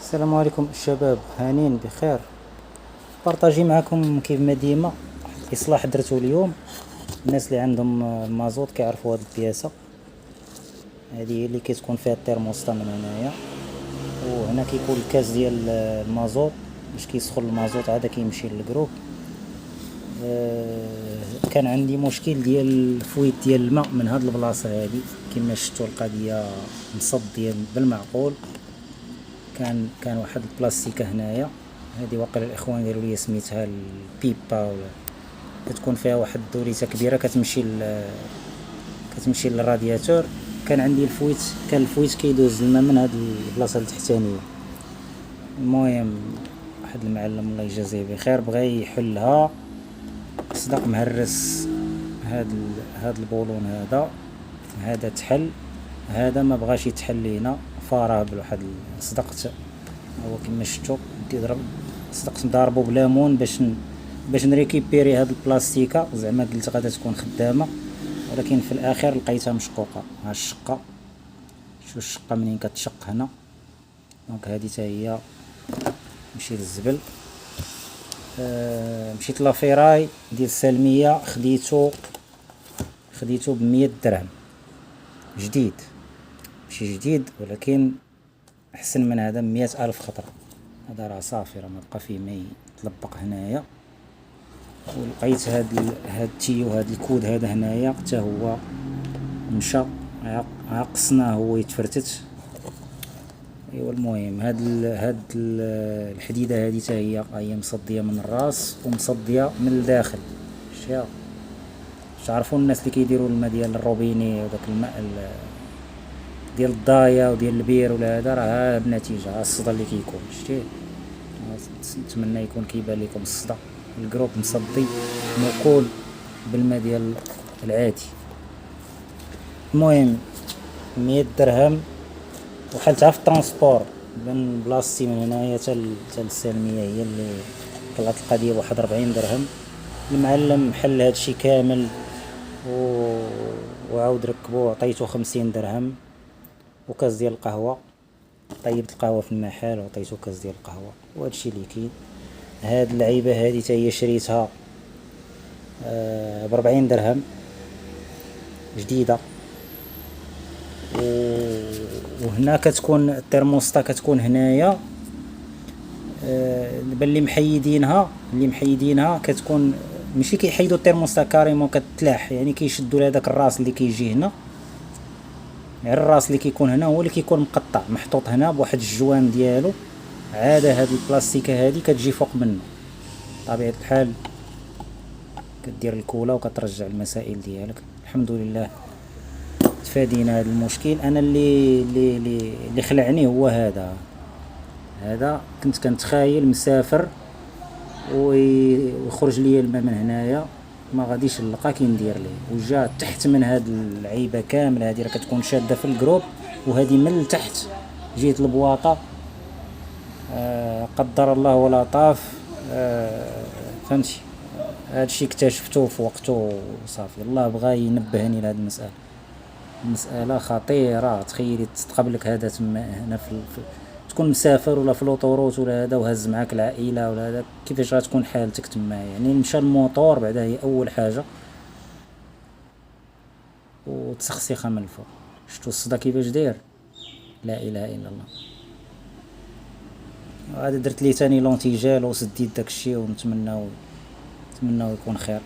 السلام عليكم الشباب، هانين بخير. بارطاجي معكم كيف ما ديما واحد الاصلاح درتو اليوم. الناس اللي عندهم المازوت كيعرفوا هاد البياسه هذه هي اللي كتكون فيها الترموستا من هنايا، وهنا كيكون الكاس ديال المازوت باش كيسخن المازوت عاد كيمشي للجروب. كان عندي مشكل ديال الفويت ديال الماء من هاد البلاصه هذه، كما شفتوا القضيه مصد ديال بالمعقول. كان واحد البلاستيكه هنايا، هذه واقيلا الاخوان داروا لي سميتها البيبا، ولا كتكون فيها واحد الدوريته كبيره كتمشي للرادياتور. كان عندي كان الفويت كيدوز الماء من هاد البلاصه التحتانيه. المهم واحد المعلم الله يجازيه بخير بغى يحلها، صدق مهرس هاد البولون هذا تحل، هذا ما بغاش يتحل لينا، فاراه بواحد صدقت هو كما شفتوا كيضرب، صدقت نضاربو بليمون باش نريكيبيري هاد البلاستيكه. زعما قلت غادا تكون خدامه، ولكن في الاخير لقيتها مشقوقه. ها الشقه، شوف الشقه منين كتشق هنا، دونك هذه حتى هي نمشي للزبل. مشيت لافيراي ديال السلميه، خديتو ب100 درهم جديد، ماشي جديد ولكن احسن من هذا 100,000 خطره. هذا راه صافي، راه ما بقى فيه ما يطلبق هنايا. ولقيت هاد التيو، هاد الكود هذا هنايا حتى هو مشى، عقصناه هو يتفرتت. ايوا المهم هاد الحديده هذه حتى هي مصديه من الراس ومصديه من الداخل. شتيها؟ تعرفوا الناس اللي كيديروا الماء ديال الروبيني وداك الماء ديال الضايه وديال البير ولا هذا، راه بنتيجه ها الصدى اللي كيكون. شتيه؟ نتمنى يكون كيبان لكم الصدى. الجروب مصدي موكول بالماء ديال العادي. المهم 100 درهم، وحلتها في الترونسبور من بلاصتي من هنايا حتى للسالميه، هي اللي طلعت القضيه بواحد 40 درهم. المعلم حل هادشي كامل وعاود ركبوه، عطيتو 50 درهم وكاس ديال القهوه. طيبت القهوه في المحل وعطيتو كاس ديال القهوه، وهادشي اللي كاين. هاد اللعيبه هادي حتى هي شريتها ب40 درهم جديده. وهنا كتكون الترموستا كتكون هنايا، اللي محيدينها كتكون ماشي كيحيدوا الترموستا كاريمون، كتلاح يعني كيشدوا لهداك الراس اللي كيجي هنا، غير الراس اللي كيكون هنا هو اللي كيكون مقطع محطوط هنا بواحد الجوان ديالو. عاده هاد البلاستيكه هادي كتجي فوق منه، طبيعه الحال كدير الكولا وكترجع المسائل ديالك. الحمد لله تفادينا هذا المشكل. انا اللي خلعني هو هذا كنت كنتخايل مسافر ويخرج لي الماء من هنايا، ما غاديش نلقى كي ندير ليه، وجا تحت من هاد العيبه كامله هذه راه كتكون شاده في الجروب، وهذه من التحت جيت البواطه. قدر الله ولا طاف. فهمتي؟ هادشي اكتشفته في وقته صافي. الله بغى ينبهني لهاد المسألة خطيرة. تخيلي تقابلك هذا تما هنا تكون مسافر ولا في لوطوروت ولا هذا، وهز معاك العائلة ولا هذا، كيفاش غتكون حالتك تما؟ يعني مشى الموتور بعدا، هي أول حاجة، وتسخسخها من الفوق. شفتوا الصدى كيفاش داير؟ لا إله إلا الله. هذا درت ليه تاني لونتيجال وسديت داكشي، ونتمناو يكون خير.